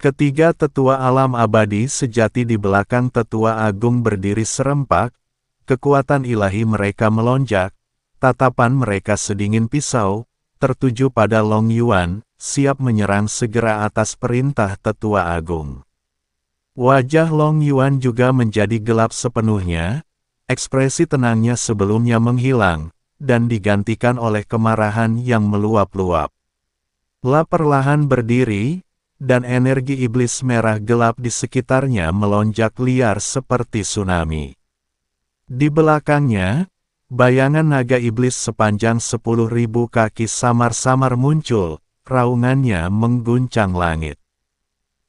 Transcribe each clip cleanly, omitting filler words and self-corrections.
Ketiga tetua alam abadi sejati di belakang tetua agung berdiri serempak, kekuatan ilahi mereka melonjak, tatapan mereka sedingin pisau, tertuju pada Long Yuan, siap menyerang segera atas perintah tetua agung. Wajah Long Yuan juga menjadi gelap sepenuhnya, ekspresi tenangnya sebelumnya menghilang, dan digantikan oleh kemarahan yang meluap-luap. La perlahan berdiri, dan energi iblis merah gelap di sekitarnya melonjak liar seperti tsunami. Di belakangnya, bayangan naga iblis sepanjang 10.000 kaki samar-samar muncul, raungannya mengguncang langit.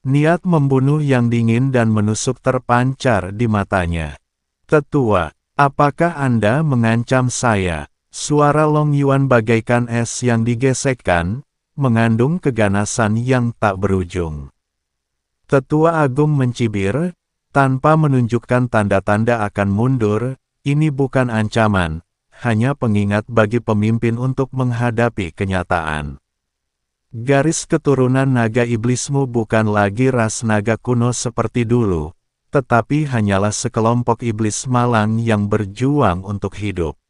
Niat membunuh yang dingin dan menusuk terpancar di matanya. "Tetua, apakah Anda mengancam saya?" Suara Long Yuan bagaikan es yang digesekkan, mengandung keganasan yang tak berujung. Tetua agung mencibir, tanpa menunjukkan tanda-tanda akan mundur. "Ini bukan ancaman, hanya pengingat bagi pemimpin untuk menghadapi kenyataan. Garis keturunan naga iblismu bukan lagi ras naga kuno seperti dulu, tetapi hanyalah sekelompok iblis malang yang berjuang untuk hidup.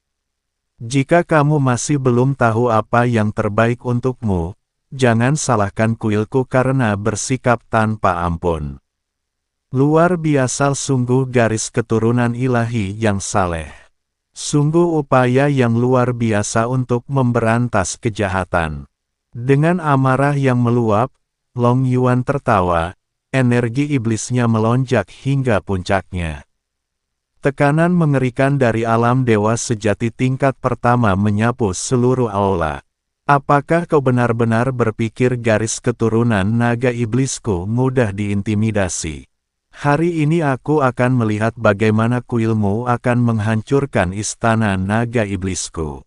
Jika kamu masih belum tahu apa yang terbaik untukmu, jangan salahkan kuilku karena bersikap tanpa ampun." Luar biasa sungguh garis keturunan ilahi yang saleh. Sungguh upaya yang luar biasa untuk memberantas kejahatan. Dengan amarah yang meluap, Long Yuan tertawa, energi iblisnya melonjak hingga puncaknya. Tekanan mengerikan dari alam dewa sejati tingkat pertama menyapu seluruh aula. "Apakah kau benar-benar berpikir garis keturunan naga iblisku mudah diintimidasi? Hari ini aku akan melihat bagaimana kuilmu akan menghancurkan istana naga iblisku."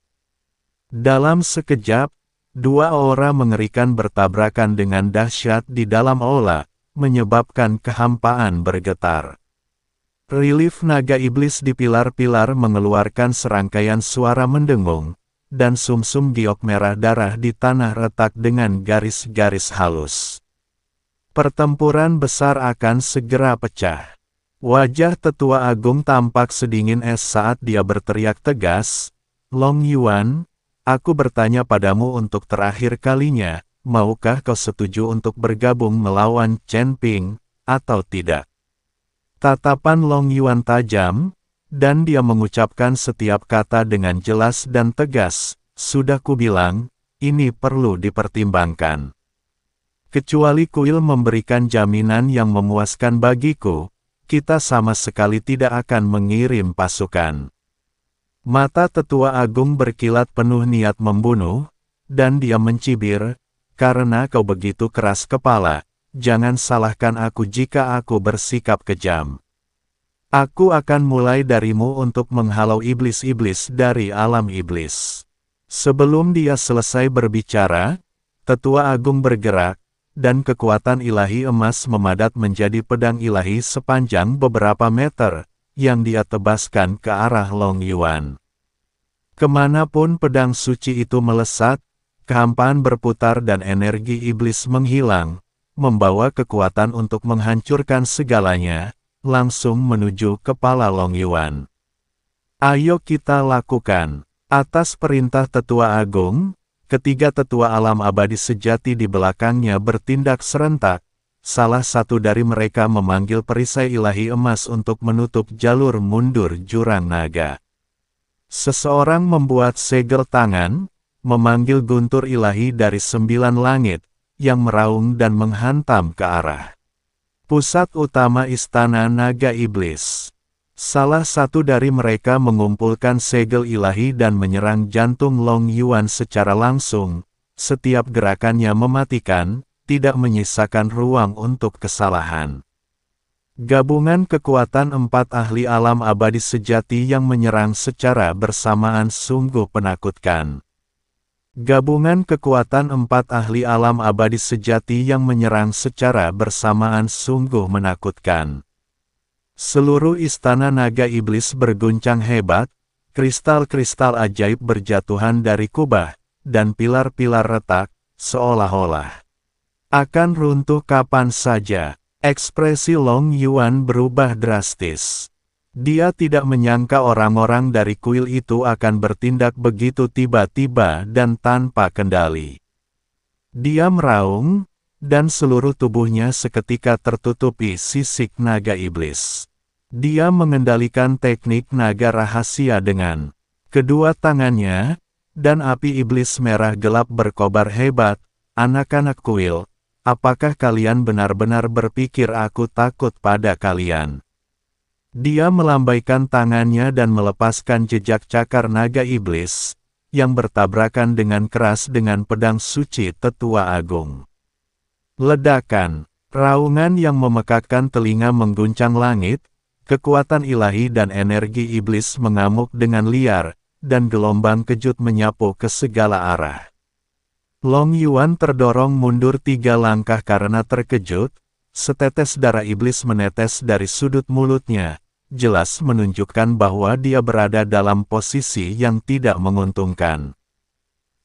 Dalam sekejap, dua aura mengerikan bertabrakan dengan dahsyat di dalam aula, menyebabkan kehampaan bergetar. Relief naga iblis di pilar-pilar mengeluarkan serangkaian suara mendengung, dan sumsum giok merah darah di tanah retak dengan garis-garis halus. Pertempuran besar akan segera pecah. Wajah tetua agung tampak sedingin es saat dia berteriak tegas, "Long Yuan, aku bertanya padamu untuk terakhir kalinya, maukah kau setuju untuk bergabung melawan Chen Ping, atau tidak?" Tatapan Long Yuan tajam, dan dia mengucapkan setiap kata dengan jelas dan tegas, "Sudah kubilang, ini perlu dipertimbangkan. Kecuali kuil memberikan jaminan yang memuaskan bagiku, kita sama sekali tidak akan mengirim pasukan." Mata tetua agung berkilat penuh niat membunuh, dan dia mencibir, "Karena kau begitu keras kepala, jangan salahkan aku jika aku bersikap kejam. Aku akan mulai darimu untuk menghalau iblis-iblis dari alam iblis." Sebelum dia selesai berbicara, tetua agung bergerak, dan kekuatan ilahi emas memadat menjadi pedang ilahi sepanjang beberapa meter, yang dia tebaskan ke arah Long Yuan. Kemanapun pedang suci itu melesat, kehampaan berputar dan energi iblis menghilang, membawa kekuatan untuk menghancurkan segalanya, langsung menuju kepala Long Yuan. "Ayo kita lakukan." Atas perintah tetua agung, ketiga tetua alam abadi sejati di belakangnya bertindak serentak. Salah satu dari mereka memanggil perisai ilahi emas untuk menutup jalur mundur jurang naga. Seseorang membuat segel tangan, memanggil guntur ilahi dari 9 langit, yang meraung dan menghantam ke arah pusat utama istana naga iblis. Salah satu dari mereka mengumpulkan segel ilahi dan menyerang jantung Long Yuan secara langsung. Setiap gerakannya mematikan, tidak menyisakan ruang untuk kesalahan. Gabungan kekuatan 4 ahli alam abadi sejati yang menyerang secara bersamaan sungguh penakutkan. Gabungan kekuatan 4 ahli alam abadi sejati yang menyerang secara bersamaan sungguh menakutkan. Seluruh istana naga iblis berguncang hebat, kristal-kristal ajaib berjatuhan dari kubah, dan pilar-pilar retak, seolah-olah Akan runtuh kapan saja. Ekspresi Long Yuan berubah drastis. Dia tidak menyangka orang-orang dari kuil itu akan bertindak begitu tiba-tiba dan tanpa kendali. Dia meraung, dan seluruh tubuhnya seketika tertutupi sisik naga iblis. Dia mengendalikan teknik naga rahasia dengan kedua tangannya, dan api iblis merah gelap berkobar hebat. Anak-anak kuil, apakah kalian benar-benar berpikir aku takut pada kalian? Dia melambaikan tangannya dan melepaskan jejak cakar naga iblis, yang bertabrakan dengan keras dengan pedang suci Tetua Agung. Ledakan, raungan yang memekakkan telinga mengguncang langit, kekuatan ilahi dan energi iblis mengamuk dengan liar, dan gelombang kejut menyapu ke segala arah. Long Yuan terdorong mundur 3 langkah karena terkejut, setetes darah iblis menetes dari sudut mulutnya, jelas menunjukkan bahwa dia berada dalam posisi yang tidak menguntungkan.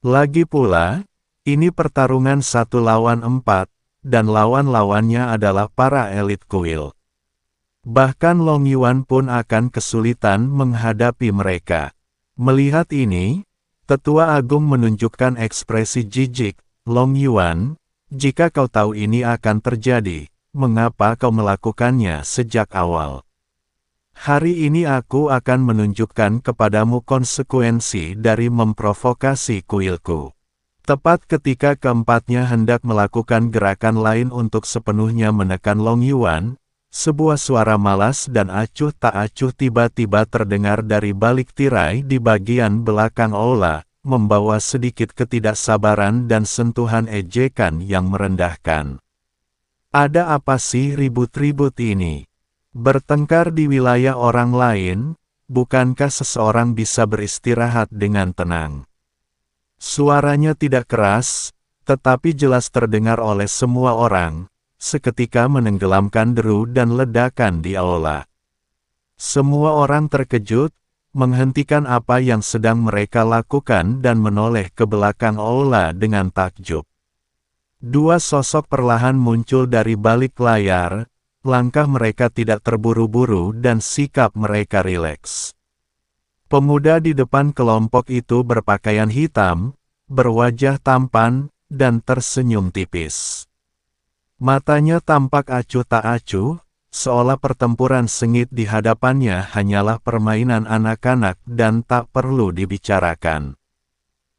Lagi pula, ini pertarungan 1 lawan 4, dan lawan-lawannya adalah para elit kuil. Bahkan Long Yuan pun akan kesulitan menghadapi mereka. Melihat ini, Tetua Agung menunjukkan ekspresi jijik. Long Yuan, jika kau tahu ini akan terjadi, mengapa kau melakukannya sejak awal? Hari ini aku akan menunjukkan kepadamu konsekuensi dari memprovokasi kuilku. Tepat ketika keempatnya hendak melakukan gerakan lain untuk sepenuhnya menekan Long Yuan, sebuah suara malas dan acuh tak acuh tiba-tiba terdengar dari balik tirai di bagian belakang aula, membawa sedikit ketidaksabaran dan sentuhan ejekan yang merendahkan. Ada apa sih ribut-ribut ini? Bertengkar di wilayah orang lain, bukankah seseorang bisa beristirahat dengan tenang? Suaranya tidak keras, tetapi jelas terdengar oleh semua orang, seketika menenggelamkan deru dan ledakan di aula. Semua orang terkejut, menghentikan apa yang sedang mereka lakukan dan menoleh ke belakang aula dengan takjub. 2 sosok perlahan muncul dari balik layar, langkah mereka tidak terburu-buru dan sikap mereka rileks. Pemuda di depan kelompok itu berpakaian hitam, berwajah tampan, dan tersenyum tipis. Matanya tampak acuh tak acuh, seolah pertempuran sengit di hadapannya hanyalah permainan anak-anak dan tak perlu dibicarakan.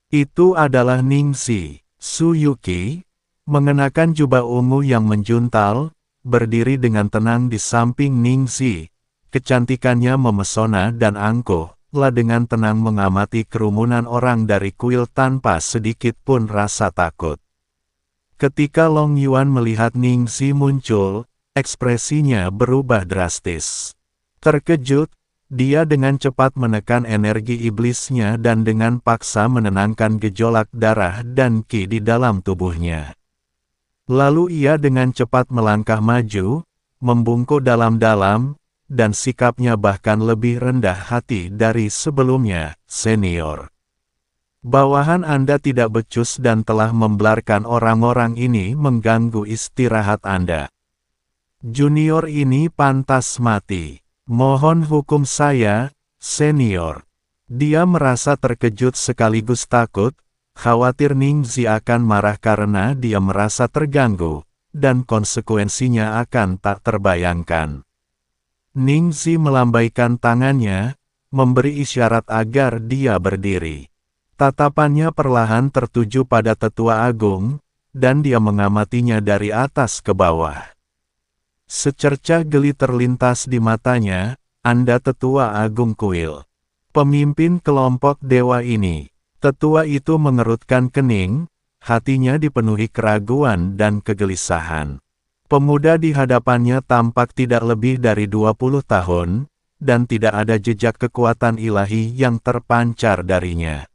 Itu adalah Ningxi Suyuki, mengenakan jubah ungu yang menjuntal, berdiri dengan tenang di samping Ningxi. Kecantikannya memesona dan angkuh, lah dengan tenang mengamati kerumunan orang dari kuil tanpa sedikit pun rasa takut. Ketika Long Yuan melihat Ningxi muncul, ekspresinya berubah drastis. Terkejut, dia dengan cepat menekan energi iblisnya dan dengan paksa menenangkan gejolak darah dan ki di dalam tubuhnya. Lalu ia dengan cepat melangkah maju, membungkuk dalam-dalam, dan sikapnya bahkan lebih rendah hati dari sebelumnya, senior. Bawahan Anda tidak becus dan telah membiarkan orang-orang ini mengganggu istirahat Anda. Junior ini pantas mati. Mohon hukum saya, senior. Dia merasa terkejut sekaligus takut, khawatir Ningxi akan marah karena dia merasa terganggu, dan konsekuensinya akan tak terbayangkan. Ningxi melambaikan tangannya, memberi isyarat agar dia berdiri. Tatapannya perlahan tertuju pada Tetua Agung, dan dia mengamatinya dari atas ke bawah. Secercah geli terlintas di matanya, Anda Tetua Agung Kuil. Pemimpin kelompok dewa ini. Tetua itu mengerutkan kening, hatinya dipenuhi keraguan dan kegelisahan. Pemuda di hadapannya tampak tidak lebih dari 20 tahun, dan tidak ada jejak kekuatan ilahi yang terpancar darinya.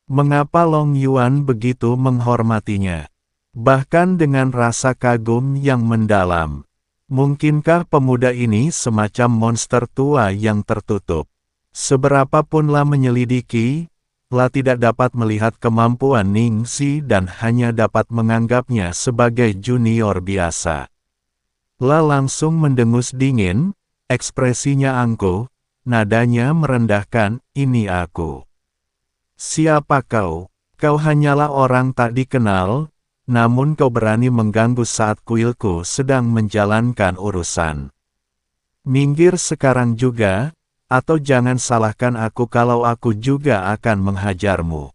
Mengapa Long Yuan begitu menghormatinya? Bahkan dengan rasa kagum yang mendalam. Mungkinkah pemuda ini semacam monster tua yang tertutup? Seberapapun lah menyelidiki, La tidak dapat melihat kemampuan Ningxi dan hanya dapat menganggapnya sebagai junior biasa. La langsung mendengus dingin, ekspresinya angkuh, nadanya merendahkan, "Ini aku." "Siapa kau? Kau hanyalah orang tak dikenal, namun kau berani mengganggu saat kuilku sedang menjalankan urusan. Minggir sekarang juga, atau jangan salahkan aku kalau aku juga akan menghajarmu."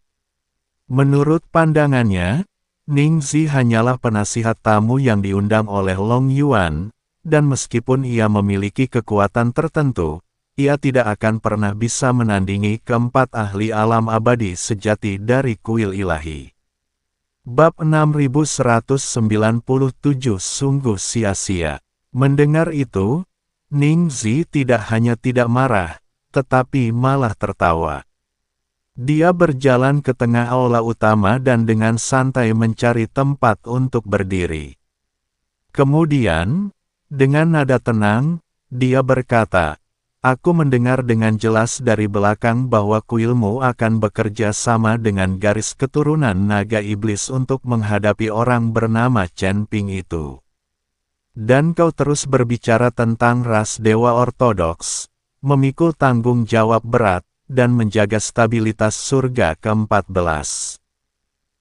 Menurut pandangannya, Ningxi hanyalah penasihat tamu yang diundang oleh Long Yuan, dan meskipun ia memiliki kekuatan tertentu, ia tidak akan pernah bisa menandingi keempat ahli alam abadi sejati dari kuil ilahi. Bab 6197 sungguh sia-sia. Mendengar itu, Ningxi tidak hanya tidak marah, tetapi malah tertawa. Dia berjalan ke tengah aula utama dan dengan santai mencari tempat untuk berdiri. Kemudian, dengan nada tenang, dia berkata, "Aku mendengar dengan jelas dari belakang bahwa kuilmu akan bekerja sama dengan garis keturunan naga iblis untuk menghadapi orang bernama Chen Ping itu. Dan kau terus berbicara tentang ras dewa ortodoks, memikul tanggung jawab berat, dan menjaga stabilitas surga ke-14.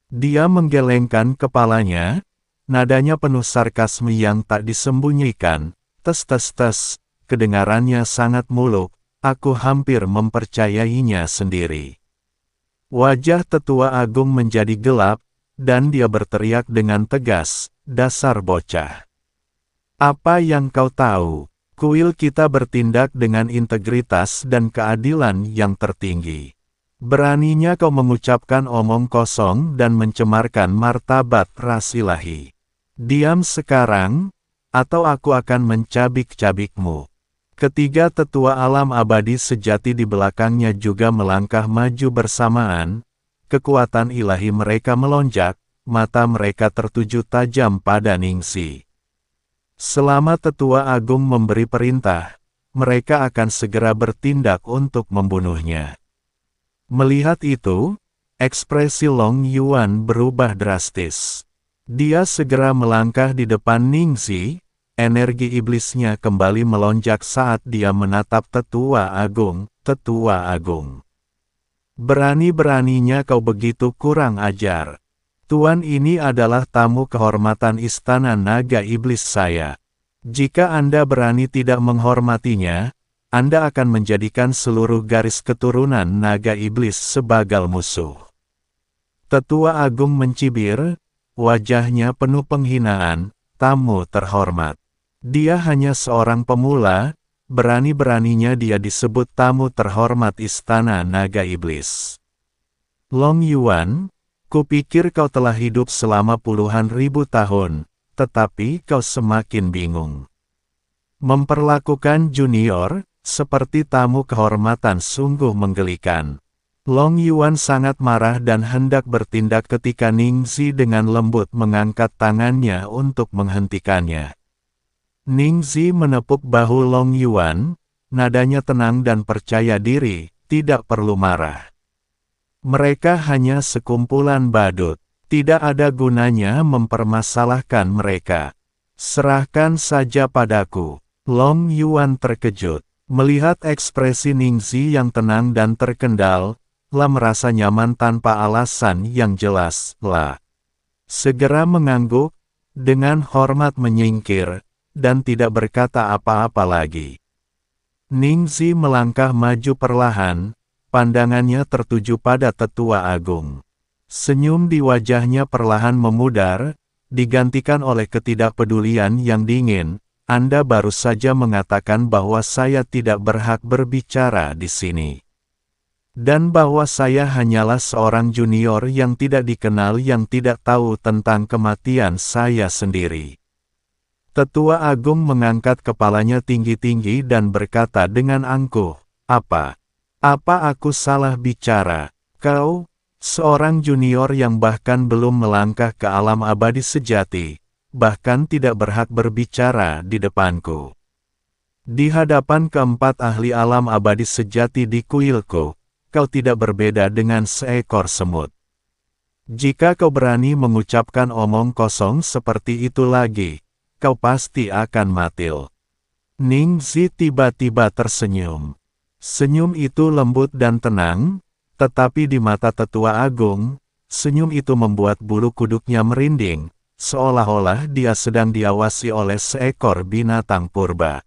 Dia menggelengkan kepalanya, nadanya penuh sarkasme yang tak disembunyikan, tes, kedengarannya sangat muluk, aku hampir mempercayainya sendiri. Wajah tetua agung menjadi gelap, dan dia berteriak dengan tegas, "Dasar bocah. Apa yang kau tahu? Kuil kita bertindak dengan integritas dan keadilan yang tertinggi. Beraninya kau mengucapkan omong kosong dan mencemarkan martabat ras ilahi. Diam sekarang, atau aku akan mencabik-cabikmu." Ketiga tetua alam abadi sejati di belakangnya juga melangkah maju bersamaan. Kekuatan ilahi mereka melonjak, mata mereka tertuju tajam pada Ningxi. Selama tetua agung memberi perintah, mereka akan segera bertindak untuk membunuhnya. Melihat itu, ekspresi Long Yuan berubah drastis. Dia segera melangkah di depan Ningxi. Energi iblisnya kembali melonjak saat dia menatap tetua agung. "Tetua agung, berani-beraninya kau begitu kurang ajar. Tuan ini adalah tamu kehormatan istana naga iblis saya. Jika Anda berani tidak menghormatinya, Anda akan menjadikan seluruh garis keturunan naga iblis sebagai musuh." Tetua agung mencibir, wajahnya penuh penghinaan. "Tamu terhormat. Dia hanya seorang pemula, berani-beraninya dia disebut tamu terhormat istana naga iblis. Long Yuan, kupikir kau telah hidup selama puluhan ribu tahun, tetapi kau semakin bingung. Memperlakukan junior seperti tamu kehormatan sungguh menggelikan." Long Yuan sangat marah dan hendak bertindak ketika Ningxi dengan lembut mengangkat tangannya untuk menghentikannya. Ningxi menepuk bahu Long Yuan, nadanya tenang dan percaya diri, "Tidak perlu marah. Mereka hanya sekumpulan badut, tidak ada gunanya mempermasalahkan mereka. Serahkan saja padaku." Long Yuan terkejut. Melihat ekspresi Ningxi yang tenang dan terkendal, La merasa nyaman tanpa alasan yang jelas. La segera mengangguk, dengan hormat menyingkir, dan tidak berkata apa-apa lagi. Ningxi melangkah maju perlahan, pandangannya tertuju pada tetua agung. Senyum di wajahnya perlahan memudar, digantikan oleh ketidakpedulian yang dingin. "Anda baru saja mengatakan bahwa saya tidak berhak berbicara di sini. Dan bahwa saya hanyalah seorang junior yang tidak dikenal yang tidak tahu tentang kematian saya sendiri." Tetua agung mengangkat kepalanya tinggi-tinggi dan berkata dengan angkuh, Apa aku salah bicara? Kau, seorang junior yang bahkan belum melangkah ke alam abadi sejati, bahkan tidak berhak berbicara di depanku. Di hadapan keempat ahli alam abadi sejati di kuilku, kau tidak berbeda dengan seekor semut. Jika kau berani mengucapkan omong kosong seperti itu lagi, kau pasti akan mati. Ningxi tiba-tiba tersenyum. Senyum itu lembut dan tenang, tetapi di mata tetua agung, senyum itu membuat bulu kuduknya merinding, seolah-olah dia sedang diawasi oleh seekor binatang purba.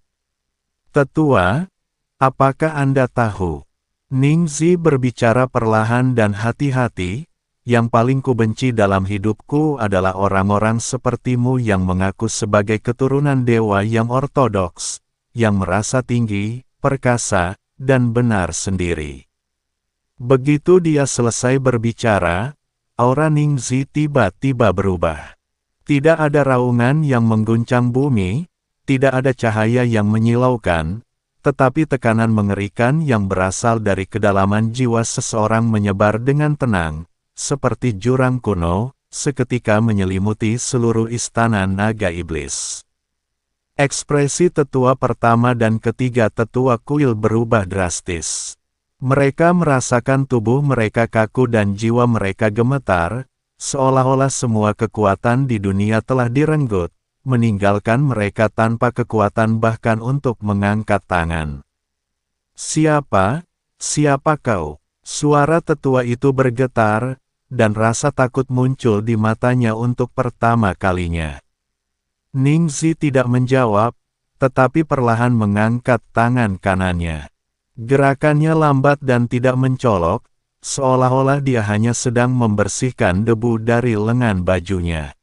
Tetua, apakah Anda tahu? Ningxi berbicara perlahan dan hati-hati. Yang paling kubenci dalam hidupku adalah orang-orang sepertimu yang mengaku sebagai keturunan dewa yang ortodoks, yang merasa tinggi, perkasa, dan benar sendiri. Begitu dia selesai berbicara, aura Ningxi tiba-tiba berubah. Tidak ada raungan yang mengguncang bumi, tidak ada cahaya yang menyilaukan, tetapi tekanan mengerikan yang berasal dari kedalaman jiwa seseorang menyebar dengan tenang, seperti jurang kuno, seketika menyelimuti seluruh istana naga iblis. Ekspresi tetua pertama dan ketiga tetua kuil berubah drastis. Mereka merasakan tubuh mereka kaku dan jiwa mereka gemetar, seolah-olah semua kekuatan di dunia telah direnggut, meninggalkan mereka tanpa kekuatan bahkan untuk mengangkat tangan. Siapa? Siapa kau? Suara tetua itu bergetar, dan rasa takut muncul di matanya untuk pertama kalinya. Ningxi tidak menjawab, tetapi perlahan mengangkat tangan kanannya. Gerakannya lambat dan tidak mencolok, seolah-olah dia hanya sedang membersihkan debu dari lengan bajunya.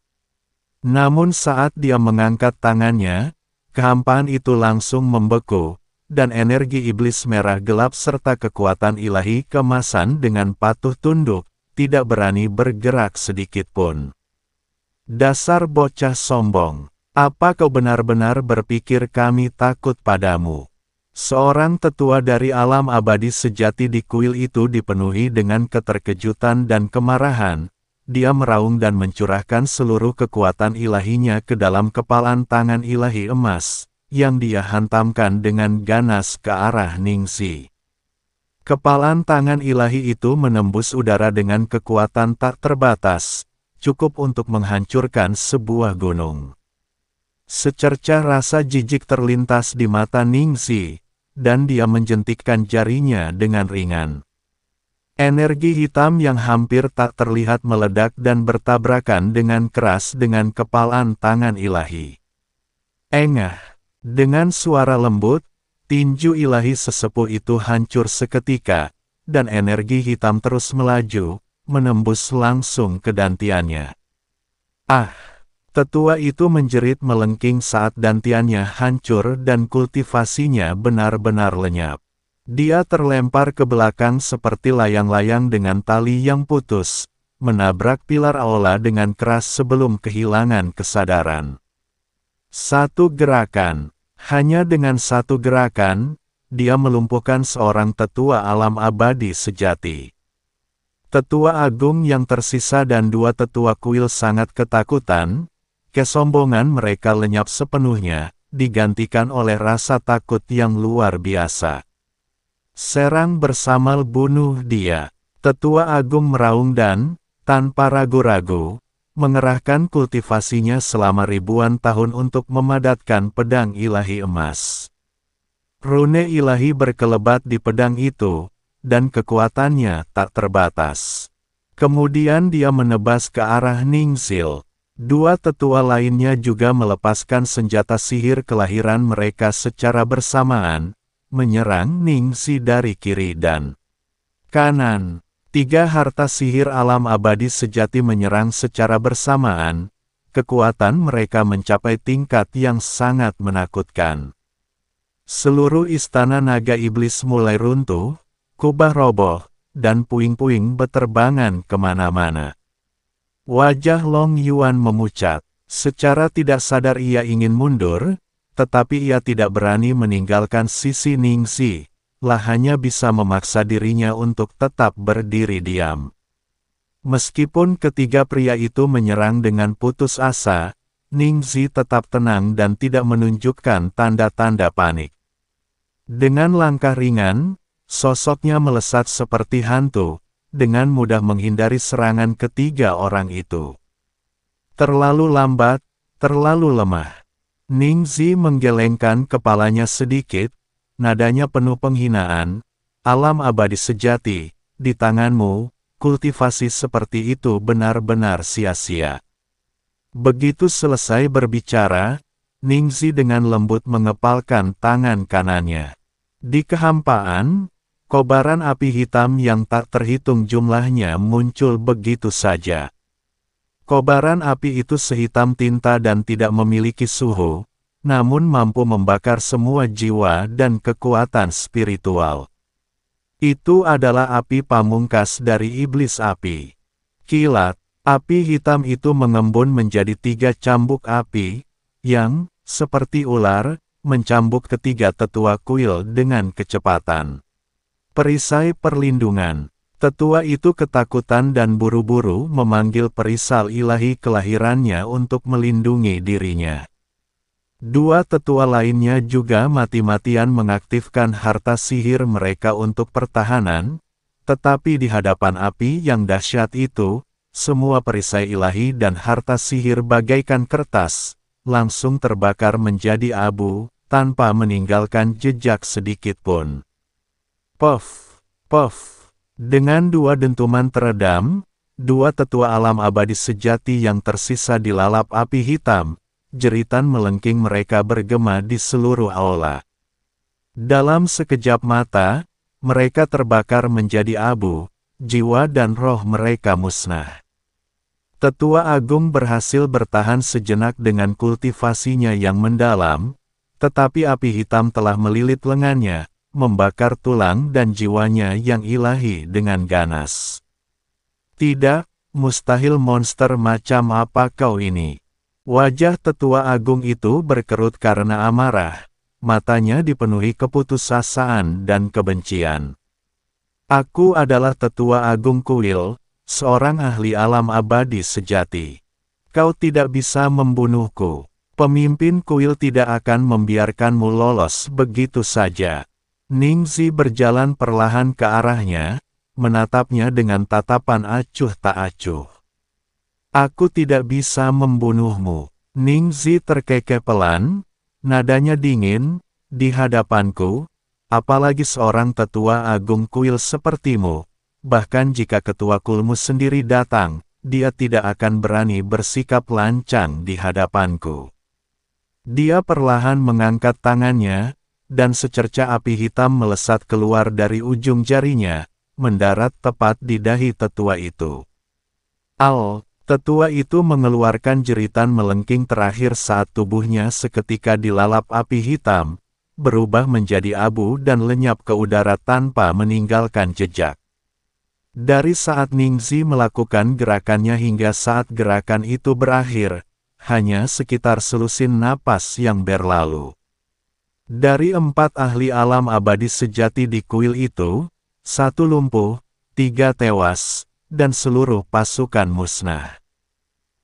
Namun saat dia mengangkat tangannya, kehampaan itu langsung membeku, dan energi iblis merah gelap serta kekuatan ilahi kemasan dengan patuh tunduk, tidak berani bergerak sedikit pun. Dasar bocah sombong, apa kau benar-benar berpikir kami takut padamu? Seorang tetua dari alam abadi sejati di kuil itu dipenuhi dengan keterkejutan dan kemarahan. Dia meraung dan mencurahkan seluruh kekuatan ilahinya ke dalam kepalan tangan ilahi emas, yang dia hantamkan dengan ganas ke arah Ningxi. Kepalan tangan ilahi itu menembus udara dengan kekuatan tak terbatas, cukup untuk menghancurkan sebuah gunung. Secercah rasa jijik terlintas di mata Ningxi, dan dia menjentikkan jarinya dengan ringan. Energi hitam yang hampir tak terlihat meledak dan bertabrakan dengan keras dengan kepalan tangan ilahi. Engah, dengan suara lembut, tinju ilahi sesepuh itu hancur seketika, dan energi hitam terus melaju, menembus langsung ke dantiannya. Ah! Tetua itu menjerit melengking saat dantiannya hancur dan kultivasinya benar-benar lenyap. Dia terlempar ke belakang seperti layang-layang dengan tali yang putus, menabrak pilar aula dengan keras sebelum kehilangan kesadaran. Satu gerakan. Hanya dengan satu gerakan, dia melumpuhkan seorang tetua alam abadi sejati. Tetua agung yang tersisa dan dua tetua kuil sangat ketakutan, kesombongan mereka lenyap sepenuhnya, digantikan oleh rasa takut yang luar biasa. Serang bersama, bunuh dia. Tetua agung meraung dan, tanpa ragu-ragu, mengerahkan kultivasinya selama ribuan tahun untuk memadatkan pedang ilahi emas. Rune ilahi berkelebat di pedang itu, dan kekuatannya tak terbatas. Kemudian dia menebas ke arah Ningxi. Dua tetua lainnya juga melepaskan senjata sihir kelahiran mereka secara bersamaan, menyerang Ningxi dari kiri dan kanan. Tiga harta sihir alam abadi sejati menyerang secara bersamaan, kekuatan mereka mencapai tingkat yang sangat menakutkan. Seluruh istana naga iblis mulai runtuh, kubah roboh, dan puing-puing beterbangan kemana-mana. Wajah Long Yuan memucat. Secara tidak sadar ia ingin mundur, tetapi ia tidak berani meninggalkan sisi Ningxi. Hanya bisa memaksa dirinya untuk tetap berdiri diam. Meskipun ketiga pria itu menyerang dengan putus asa, Ningxi tetap tenang dan tidak menunjukkan tanda-tanda panik. Dengan langkah ringan, Sosoknya melesat seperti hantu, dengan mudah menghindari serangan ketiga orang itu. Terlalu lambat, terlalu lemah. Ningzi menggelengkan kepalanya sedikit, nadanya penuh penghinaan. Alam abadi sejati, di tanganmu, kultivasi seperti itu benar-benar sia-sia. Begitu selesai berbicara, Ningzi dengan lembut mengepalkan tangan kanannya. Di kehampaan, kobaran api hitam yang tak terhitung jumlahnya muncul begitu saja. Kobaran api itu sehitam tinta dan tidak memiliki suhu, namun mampu membakar semua jiwa dan kekuatan spiritual. Itu adalah api pamungkas dari iblis api. Kilat, api hitam itu mengembun menjadi 3 cambuk api, yang, seperti ular, mencambuk ketiga tetua kuil dengan kecepatan. Perisai perlindungan. Tetua itu ketakutan dan buru-buru memanggil perisal ilahi kelahirannya untuk melindungi dirinya. 2 tetua lainnya juga mati-matian mengaktifkan harta sihir mereka untuk pertahanan, tetapi di hadapan api yang dahsyat itu, semua perisai ilahi dan harta sihir bagaikan kertas, langsung terbakar menjadi abu, tanpa meninggalkan jejak sedikit pun. Puff, puff. Dengan 2 dentuman teredam, 2 tetua alam abadi sejati yang tersisa dilalap api hitam. Jeritan melengking mereka bergema di seluruh aula. Dalam sekejap mata, mereka terbakar menjadi abu, jiwa dan roh mereka musnah. Tetua Agung berhasil bertahan sejenak dengan kultivasinya yang mendalam, tetapi api hitam telah melilit lengannya, membakar tulang dan jiwanya yang ilahi dengan ganas. Tidak, mustahil monster macam apa kau ini? Wajah tetua agung itu berkerut karena amarah, matanya dipenuhi keputusasaan dan kebencian. Aku adalah tetua agung kuil, seorang ahli alam abadi sejati. Kau tidak bisa membunuhku. Pemimpin kuil tidak akan membiarkanmu lolos begitu saja. Ningzi berjalan perlahan ke arahnya, menatapnya dengan tatapan acuh tak acuh. Aku tidak bisa membunuhmu. Ningzi terkekeh pelan, nadanya dingin, di hadapanku, apalagi seorang tetua agung kuil sepertimu, bahkan jika ketua kulmu sendiri datang, dia tidak akan berani bersikap lancang di hadapanku. Dia perlahan mengangkat tangannya, dan secerca api hitam melesat keluar dari ujung jarinya, mendarat tepat di dahi tetua itu. Tetua itu mengeluarkan jeritan melengking terakhir saat tubuhnya seketika dilalap api hitam, berubah menjadi abu dan lenyap ke udara tanpa meninggalkan jejak. Dari saat Ningzi melakukan gerakannya hingga saat gerakan itu berakhir, hanya sekitar selusin napas yang berlalu. Dari 4 ahli alam abadi sejati di kuil itu, 1 lumpuh, 3 tewas, dan seluruh pasukan musnah.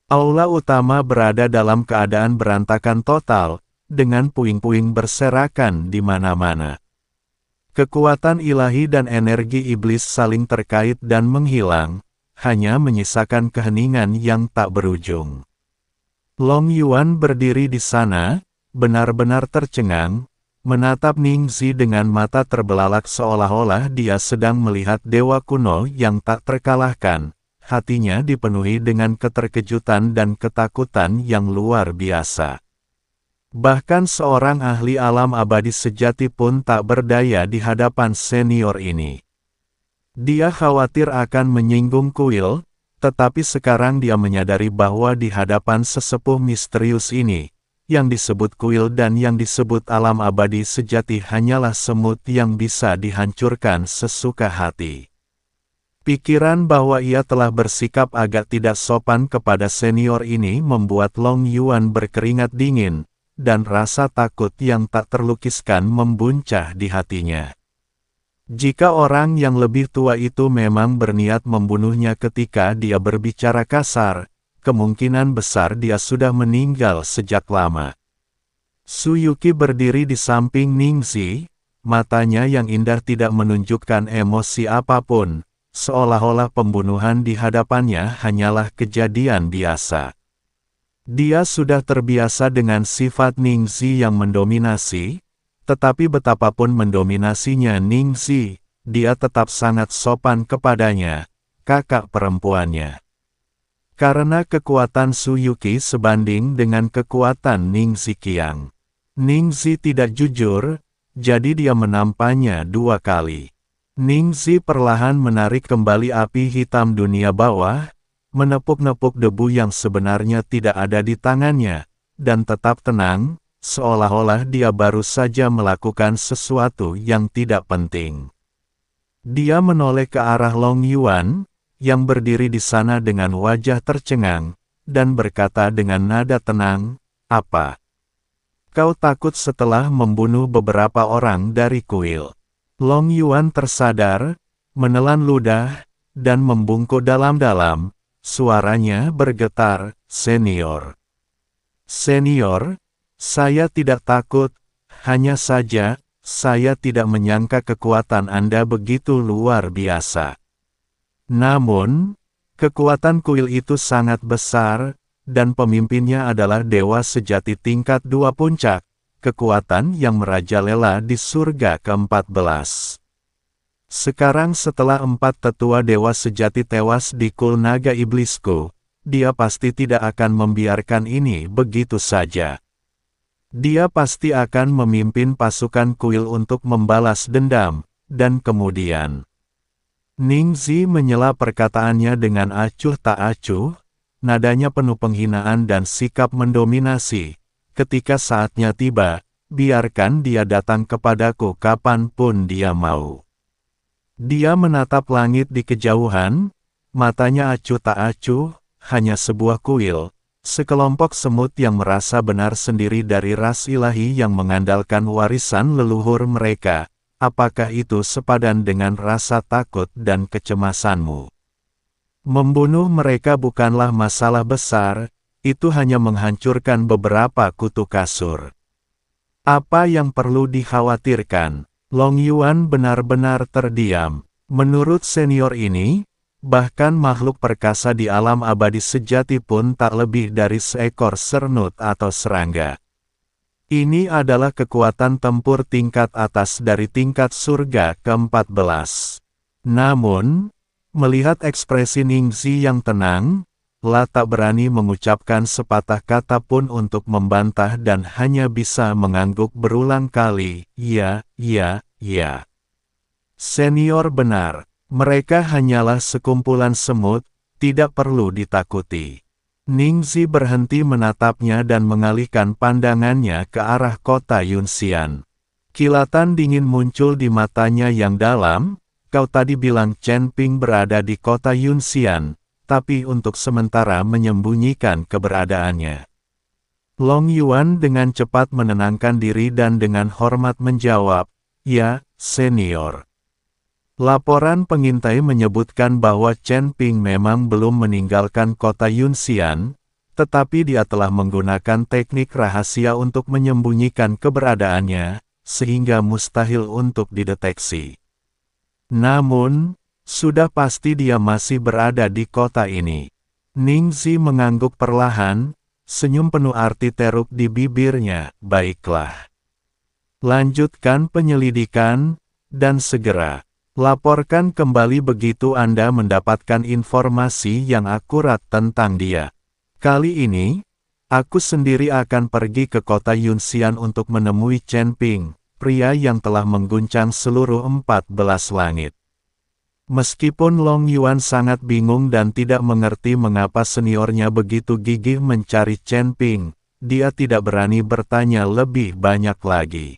Aula utama berada dalam keadaan berantakan total, dengan puing-puing berserakan di mana-mana. Kekuatan ilahi dan energi iblis saling terkait dan menghilang, hanya menyisakan keheningan yang tak berujung. Long Yuan berdiri di sana, benar-benar tercengang, menatap Ningzi dengan mata terbelalak seolah-olah dia sedang melihat dewa kuno yang tak terkalahkan. Hatinya dipenuhi dengan keterkejutan dan ketakutan yang luar biasa. Bahkan seorang ahli alam abadi sejati pun tak berdaya di hadapan senior ini. Dia khawatir akan menyinggung kuil, tetapi sekarang dia menyadari bahwa di hadapan sesepuh misterius ini, yang disebut kuil dan yang disebut alam abadi sejati hanyalah semut yang bisa dihancurkan sesuka hati. Pikiran bahwa ia telah bersikap agak tidak sopan kepada senior ini membuat Long Yuan berkeringat dingin, dan rasa takut yang tak terlukiskan membuncah di hatinya. Jika orang yang lebih tua itu memang berniat membunuhnya ketika dia berbicara kasar, kemungkinan besar dia sudah meninggal sejak lama. Su Yuqi berdiri di samping Ningzi, matanya yang indah tidak menunjukkan emosi apapun, seolah-olah pembunuhan di hadapannya hanyalah kejadian biasa. Dia sudah terbiasa dengan sifat Ningxi yang mendominasi, tetapi betapapun mendominasinya Ningxi, dia tetap sangat sopan kepadanya, kakak perempuannya. Karena kekuatan Su Yuqi sebanding dengan kekuatan Ningxi Qiang. Ningxi tidak jujur, jadi dia menampaknya 2 kali. Ningxi perlahan menarik kembali api hitam dunia bawah, menepuk-nepuk debu yang sebenarnya tidak ada di tangannya, dan tetap tenang, seolah-olah dia baru saja melakukan sesuatu yang tidak penting. Dia menoleh ke arah Long Yuan, yang berdiri di sana dengan wajah tercengang, dan berkata dengan nada tenang, "Apa? Kau takut setelah membunuh beberapa orang dari kuil?" Long Yuan tersadar, menelan ludah, dan membungkuk dalam-dalam, suaranya bergetar, "Senior. Senior, saya tidak takut, hanya saja, saya tidak menyangka kekuatan Anda begitu luar biasa. Namun, kekuatan kuil itu sangat besar, dan pemimpinnya adalah dewa sejati tingkat 2 puncak, kekuatan yang merajalela di surga ke-14. Sekarang setelah 4 tetua dewa sejati tewas di Kul Naga Iblisku, dia pasti tidak akan membiarkan ini begitu saja. Dia pasti akan memimpin pasukan kuil untuk membalas dendam, dan kemudian Ningxi menyela perkataannya dengan acuh tak acuh, nadanya penuh penghinaan dan sikap mendominasi. Ketika saatnya tiba, biarkan dia datang kepadaku kapanpun dia mau. Dia menatap langit di kejauhan, matanya acuh tak acuh, hanya sebuah kuil, sekelompok semut yang merasa benar sendiri dari ras ilahi yang mengandalkan warisan leluhur mereka. Apakah itu sepadan dengan rasa takut dan kecemasanmu? Membunuh mereka bukanlah masalah besar, itu hanya menghancurkan beberapa kutu kasur. Apa yang perlu dikhawatirkan? Long Yuan benar-benar terdiam. Menurut senior ini, bahkan makhluk perkasa di alam abadi sejati pun tak lebih dari seekor sernut atau serangga. Ini adalah kekuatan tempur tingkat atas dari tingkat surga ke-14. Namun, melihat ekspresi Ningxi yang tenang, La tak berani mengucapkan sepatah kata pun untuk membantah dan hanya bisa mengangguk berulang kali, "Ya, ya, ya. Senior benar, mereka hanyalah sekumpulan semut, tidak perlu ditakuti." Ningxi berhenti menatapnya dan mengalihkan pandangannya ke arah kota Yunxian. Kilatan dingin muncul di matanya yang dalam. "Kau tadi bilang Chen Ping berada di kota Yunxian, tapi untuk sementara menyembunyikan keberadaannya." Long Yuan dengan cepat menenangkan diri dan dengan hormat menjawab, "Ya, senior." Laporan pengintai menyebutkan bahwa Chen Ping memang belum meninggalkan kota Yunxian, tetapi dia telah menggunakan teknik rahasia untuk menyembunyikan keberadaannya, sehingga mustahil untuk dideteksi. Namun, sudah pasti dia masih berada di kota ini. Ningxi mengangguk perlahan, senyum penuh arti teruk di bibirnya, "Baiklah. Lanjutkan penyelidikan, dan segera laporkan kembali begitu Anda mendapatkan informasi yang akurat tentang dia. Kali ini, aku sendiri akan pergi ke kota Yunxian untuk menemui Chen Ping, pria yang telah mengguncang seluruh 14 langit." Meskipun Long Yuan sangat bingung dan tidak mengerti mengapa seniornya begitu gigih mencari Chen Ping, dia tidak berani bertanya lebih banyak lagi.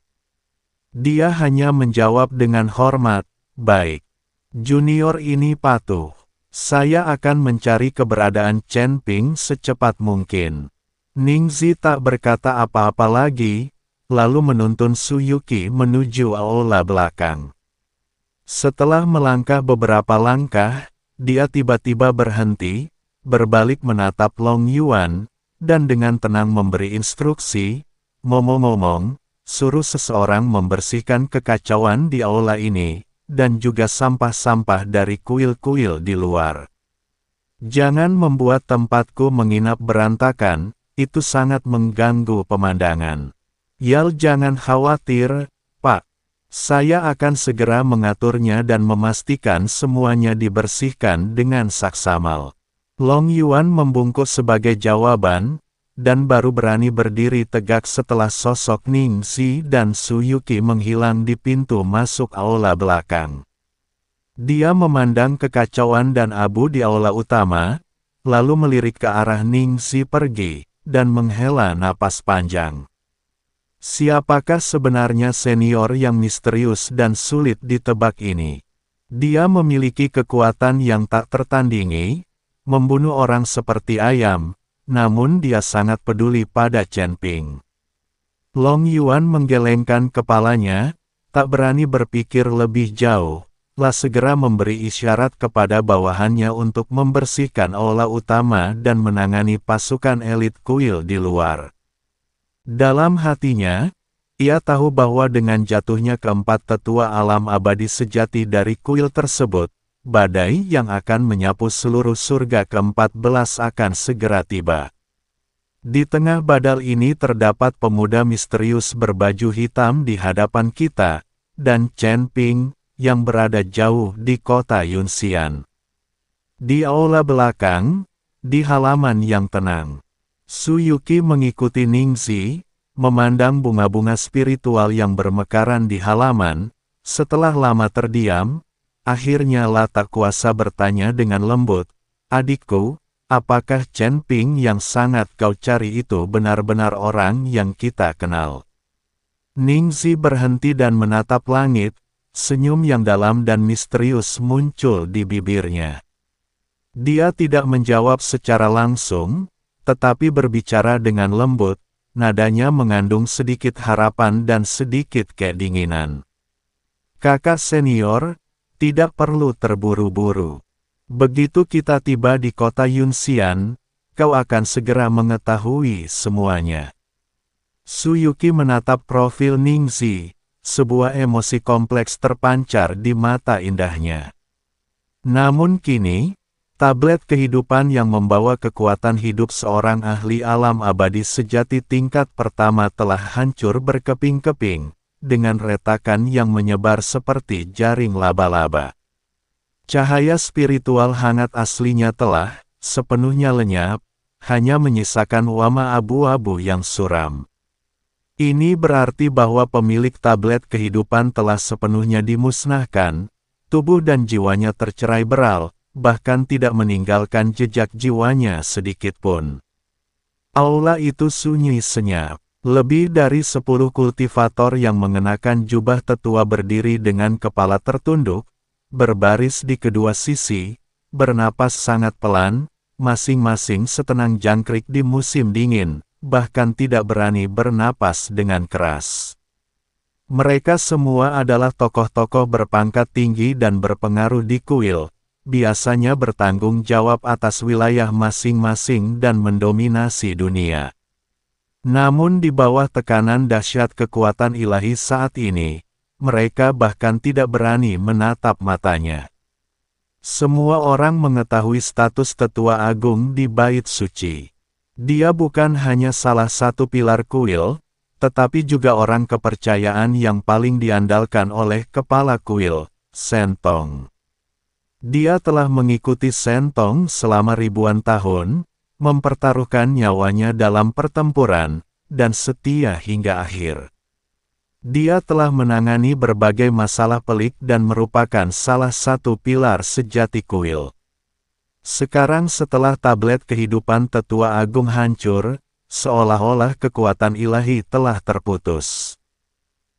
Dia hanya menjawab dengan hormat, "Baik. Junior ini patuh. Saya akan mencari keberadaan Chen Ping secepat mungkin." Ningxi tak berkata apa-apa lagi, lalu menuntun Su Yuqi menuju aula belakang. Setelah melangkah beberapa langkah, dia tiba-tiba berhenti, berbalik menatap Long Yuan, dan dengan tenang memberi instruksi, "Ngomong-ngomong, suruh seseorang membersihkan kekacauan di aula ini, dan juga sampah-sampah dari kuil-kuil di luar. Jangan membuat tempatku menginap berantakan, itu sangat mengganggu pemandangan. Yal, jangan khawatir, Pak. Saya akan segera mengaturnya dan memastikan semuanya dibersihkan dengan saksamal. Long Yuan membungkuk sebagai jawaban, dan baru berani berdiri tegak setelah sosok Ning Zi dan Su Yuqi menghilang di pintu masuk aula belakang. Dia memandang kekacauan dan abu di aula utama, lalu melirik ke arah Ning Zi pergi, dan menghela napas panjang. Siapakah sebenarnya senior yang misterius dan sulit ditebak ini? Dia memiliki kekuatan yang tak tertandingi, membunuh orang seperti ayam, namun dia sangat peduli pada Chen Ping. Long Yuan menggelengkan kepalanya, tak berani berpikir lebih jauh, segera memberi isyarat kepada bawahannya untuk membersihkan aula utama dan menangani pasukan elit kuil di luar. Dalam hatinya, ia tahu bahwa dengan jatuhnya keempat tetua alam abadi sejati dari kuil tersebut, badai yang akan menyapu seluruh surga ke-14 akan segera tiba. Di tengah badal ini terdapat pemuda misterius berbaju hitam di hadapan kita, dan Chen Ping, yang berada jauh di kota Yunxian. Di aula belakang, di halaman yang tenang, Su Yuqi mengikuti Ning Zi, memandang bunga-bunga spiritual yang bermekaran di halaman. Setelah lama terdiam, akhirnya Lah tak kuasa bertanya dengan lembut, "Adikku, apakah Chen Ping yang sangat kau cari itu benar-benar orang yang kita kenal?" Ning Zi berhenti dan menatap langit, senyum yang dalam dan misterius muncul di bibirnya. Dia tidak menjawab secara langsung, tetapi berbicara dengan lembut, nadanya mengandung sedikit harapan dan sedikit kedinginan. "Kakak senior, tidak perlu terburu-buru. Begitu kita tiba di kota Yunxian, kau akan segera mengetahui semuanya." Su Yuqi menatap profil Ning Zi, sebuah emosi kompleks terpancar di mata indahnya. Namun kini, tablet kehidupan yang membawa kekuatan hidup seorang ahli alam abadi sejati tingkat pertama telah hancur berkeping-keping, dengan retakan yang menyebar seperti jaring laba-laba. Cahaya spiritual hangat aslinya telah sepenuhnya lenyap, hanya menyisakan wama abu-abu yang suram. Ini berarti bahwa pemilik tablet kehidupan telah sepenuhnya dimusnahkan, tubuh dan jiwanya tercerai beral, bahkan tidak meninggalkan jejak jiwanya sedikitpun. Aula itu sunyi senyap. Lebih dari 10 kultivator yang mengenakan jubah tetua berdiri dengan kepala tertunduk, berbaris di kedua sisi, bernapas sangat pelan, masing-masing setenang jangkrik di musim dingin, bahkan tidak berani bernapas dengan keras. Mereka semua adalah tokoh-tokoh berpangkat tinggi dan berpengaruh di kuil, biasanya bertanggung jawab atas wilayah masing-masing dan mendominasi dunia. Namun di bawah tekanan dahsyat kekuatan ilahi saat ini, mereka bahkan tidak berani menatap matanya. Semua orang mengetahui status tetua agung di bait suci. Dia bukan hanya salah satu pilar kuil, tetapi juga orang kepercayaan yang paling diandalkan oleh kepala kuil, Sentong. Dia telah mengikuti Sentong selama ribuan tahun, mempertaruhkan nyawanya dalam pertempuran, dan setia hingga akhir. Dia telah menangani berbagai masalah pelik dan merupakan salah satu pilar sejati kuil. Sekarang setelah tablet kehidupan tetua agung hancur, seolah-olah kekuatan ilahi telah terputus.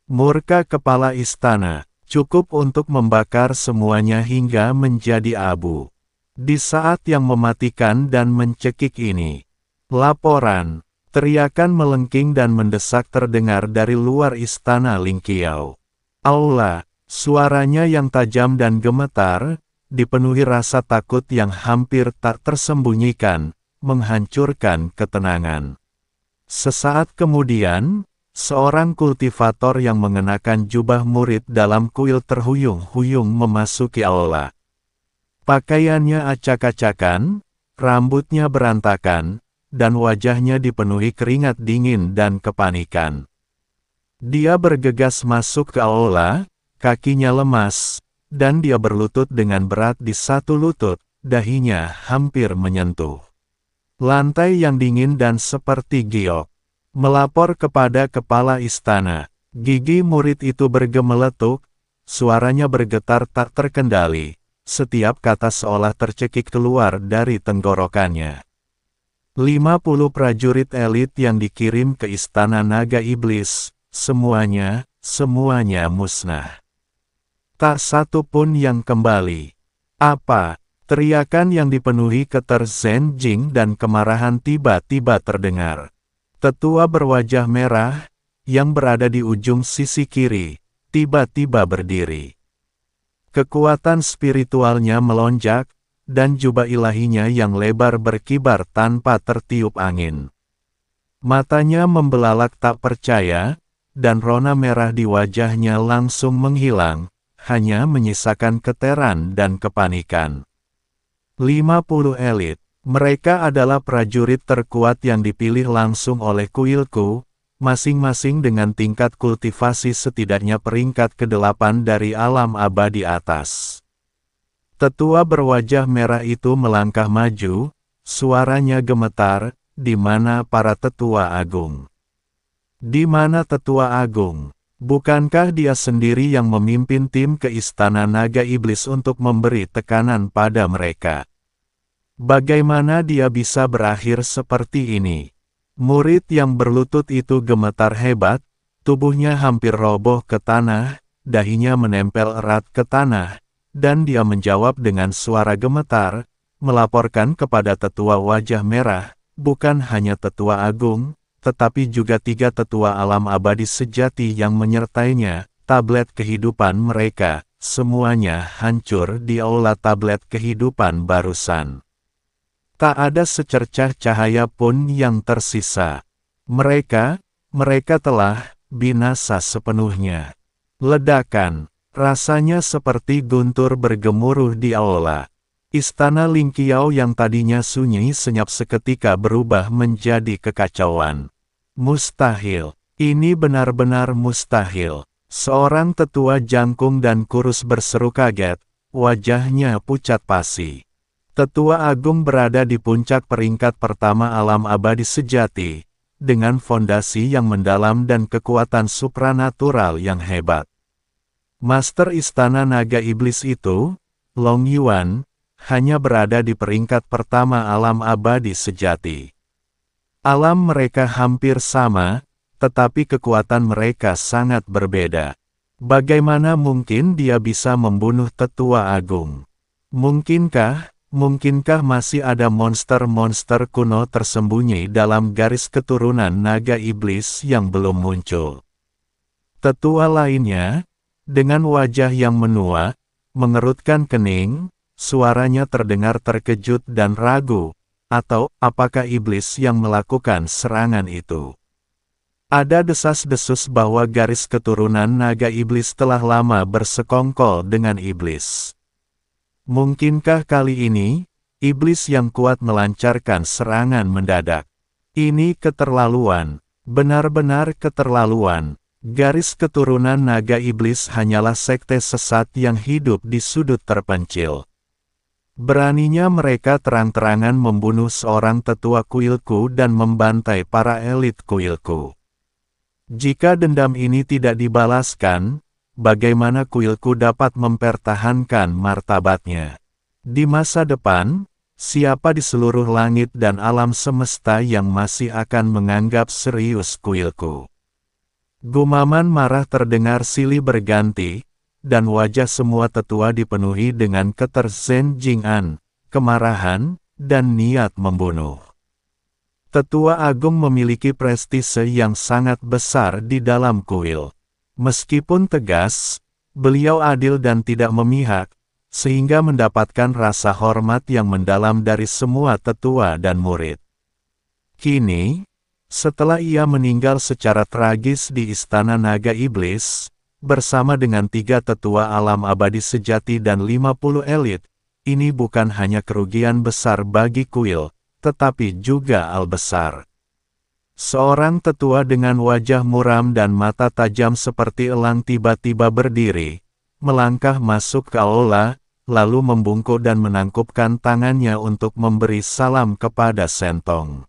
Murka kepala istana cukup untuk membakar semuanya hingga menjadi abu. Di saat yang mematikan dan mencekik ini, laporan, teriakan melengking dan mendesak terdengar dari luar istana Lingqiao. Aula, suaranya yang tajam dan gemetar, dipenuhi rasa takut yang hampir tak tersembunyikan, menghancurkan ketenangan. Sesaat kemudian, Seorang kultivator yang mengenakan jubah murid dalam kuil terhuyung-huyung memasuki aula. Pakaiannya acak-acakan, rambutnya berantakan, dan wajahnya dipenuhi keringat dingin dan kepanikan. Dia bergegas masuk ke aula, kakinya lemas, dan dia berlutut dengan berat di satu lutut, dahinya hampir menyentuh lantai yang dingin dan seperti giok. Melapor kepada kepala istana, gigi murid itu bergemeletuk, suaranya bergetar tak terkendali, setiap kata seolah tercekik keluar dari tenggorokannya. 50 prajurit elit yang dikirim ke istana naga iblis, semuanya musnah. Tak satu pun yang kembali. Apa? Teriakan yang dipenuhi keterzenjing dan kemarahan tiba-tiba terdengar. Tetua berwajah merah, yang berada di ujung sisi kiri, tiba-tiba berdiri. Kekuatan spiritualnya melonjak, dan jubah ilahinya yang lebar berkibar tanpa tertiup angin. Matanya membelalak tak percaya, dan rona merah di wajahnya langsung menghilang, hanya menyisakan keteran dan kepanikan. 50 elit. Mereka adalah prajurit terkuat yang dipilih langsung oleh kuilku, masing-masing dengan tingkat kultivasi setidaknya peringkat ke-8 dari alam abadi atas. Tetua berwajah merah itu melangkah maju, suaranya gemetar, "Di mana para tetua agung? Di mana tetua agung? Bukankah dia sendiri yang memimpin tim ke istana naga iblis untuk memberi tekanan pada mereka? Bagaimana dia bisa berakhir seperti ini?" Murid yang berlutut itu gemetar hebat, tubuhnya hampir roboh ke tanah, dahinya menempel erat ke tanah, dan dia menjawab dengan suara gemetar, melaporkan kepada tetua wajah merah, bukan hanya tetua agung, tetapi juga 3 tetua alam abadi sejati yang menyertainya, tablet kehidupan mereka, semuanya hancur di aula tablet kehidupan barusan. Tak ada secercah cahaya pun yang tersisa. Mereka telah binasa sepenuhnya. Ledakan, rasanya seperti guntur bergemuruh di aula. Istana Lingqiao yang tadinya sunyi senyap seketika berubah menjadi kekacauan. Mustahil, ini benar-benar mustahil. Seorang tetua jangkung dan kurus berseru kaget, wajahnya pucat pasi. Tetua agung berada di puncak peringkat pertama alam abadi sejati, dengan fondasi yang mendalam dan kekuatan supranatural yang hebat. Master istana naga iblis itu, Long Yuan, hanya berada di peringkat pertama alam abadi sejati. Alam mereka hampir sama, tetapi kekuatan mereka sangat berbeda. Bagaimana mungkin dia bisa membunuh tetua agung? Mungkinkah masih ada monster-monster kuno tersembunyi dalam garis keturunan naga iblis yang belum muncul? Tetua lainnya, dengan wajah yang menua, mengerutkan kening, suaranya terdengar terkejut dan ragu, atau apakah iblis yang melakukan serangan itu? Ada desas-desus bahwa garis keturunan naga iblis telah lama bersekongkol dengan iblis. Mungkinkah kali ini, iblis yang kuat melancarkan serangan mendadak? Ini keterlaluan, benar-benar keterlaluan. Garis keturunan naga iblis hanyalah sekte sesat yang hidup di sudut terpencil. Beraninya mereka terang-terangan membunuh seorang tetua kuilku dan membantai para elit kuilku. Jika dendam ini tidak dibalaskan, bagaimana kuilku dapat mempertahankan martabatnya? Di masa depan, siapa di seluruh langit dan alam semesta yang masih akan menganggap serius kuilku? Gumaman marah terdengar silih berganti, dan wajah semua tetua dipenuhi dengan keterzenjingan, kemarahan, dan niat membunuh. Tetua agung memiliki prestise yang sangat besar di dalam kuil. Meskipun tegas, beliau adil dan tidak memihak, sehingga mendapatkan rasa hormat yang mendalam dari semua tetua dan murid. Kini, Setelah ia meninggal secara tragis di Istana Naga Iblis, bersama dengan 3 tetua alam abadi sejati dan 50 elit, ini bukan hanya kerugian besar bagi kuil, tetapi juga al-besar. Seorang tetua dengan wajah muram dan mata tajam seperti elang tiba-tiba berdiri, melangkah masuk ke aula, lalu membungkuk dan menangkupkan tangannya untuk memberi salam kepada Sentong.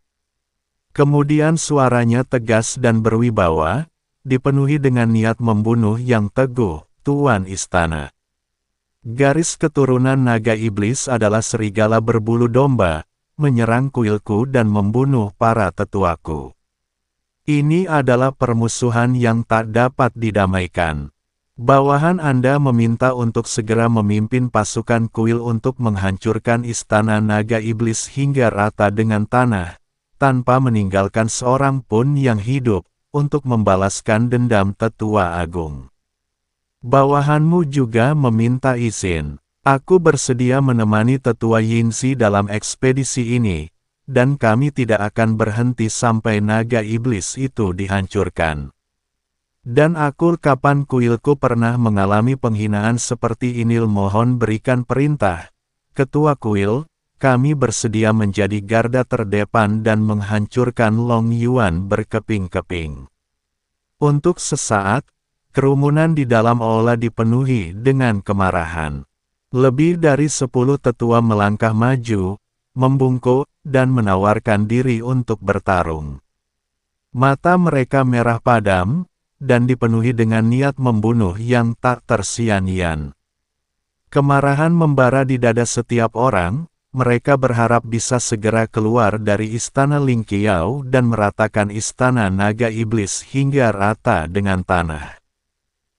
Kemudian suaranya tegas dan berwibawa, dipenuhi dengan niat membunuh yang teguh, Tuan Istana. Garis keturunan naga iblis adalah serigala berbulu domba, menyerang kuilku dan membunuh para tetuaku. Ini adalah permusuhan yang tak dapat didamaikan. Bawahan Anda meminta untuk segera memimpin pasukan kuil untuk menghancurkan Istana Naga Iblis hingga rata dengan tanah, tanpa meninggalkan seorang pun yang hidup, untuk membalaskan dendam Tetua Agung. Bawahanmu juga meminta izin. Aku bersedia menemani Tetua Yinzi dalam ekspedisi ini, dan kami tidak akan berhenti sampai naga iblis itu dihancurkan. Dan aku kapan kuilku pernah mengalami penghinaan seperti ini, mohon berikan perintah. Ketua kuil, kami bersedia menjadi garda terdepan dan menghancurkan Long Yuan berkeping-keping. Untuk sesaat, kerumunan di dalam aula dipenuhi dengan kemarahan. Lebih dari 10 tetua melangkah maju, membungkuk, dan menawarkan diri untuk bertarung. Mata mereka merah padam, dan dipenuhi dengan niat membunuh yang tak tersian-sian. Kemarahan membara di dada setiap orang. Mereka berharap bisa segera keluar dari Istana Lingqiao dan meratakan Istana Naga Iblis hingga rata dengan tanah.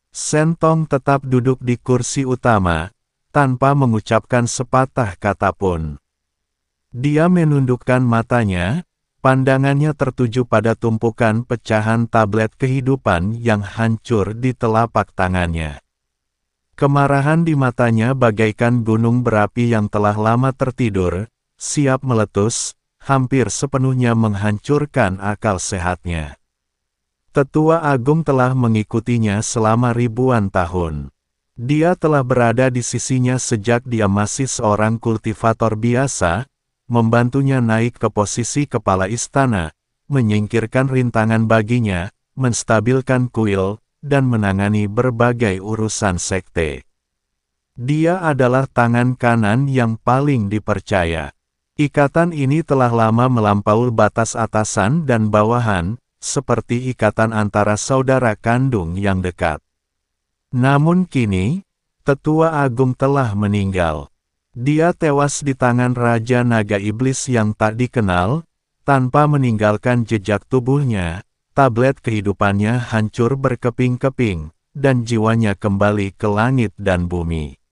Sentong tetap duduk di kursi utama, tanpa mengucapkan sepatah kata pun. Dia menundukkan matanya, pandangannya tertuju pada tumpukan pecahan tablet kehidupan yang hancur di telapak tangannya. Kemarahan di matanya bagaikan gunung berapi yang telah lama tertidur, siap meletus, hampir sepenuhnya menghancurkan akal sehatnya. Tetua Agung telah mengikutinya selama ribuan tahun. Dia telah berada di sisinya sejak dia masih seorang kultivator biasa, membantunya naik ke posisi kepala istana, menyingkirkan rintangan baginya, menstabilkan kuil, dan menangani berbagai urusan sekte. Dia adalah tangan kanan yang paling dipercaya. Ikatan ini telah lama melampaui batas atasan dan bawahan, seperti ikatan antara saudara kandung yang dekat. Namun kini, Tetua Agung telah meninggal. Dia tewas di tangan Raja Naga Iblis yang tak dikenal, tanpa meninggalkan jejak tubuhnya. Tablet kehidupannya hancur berkeping-keping, dan jiwanya kembali ke langit dan bumi.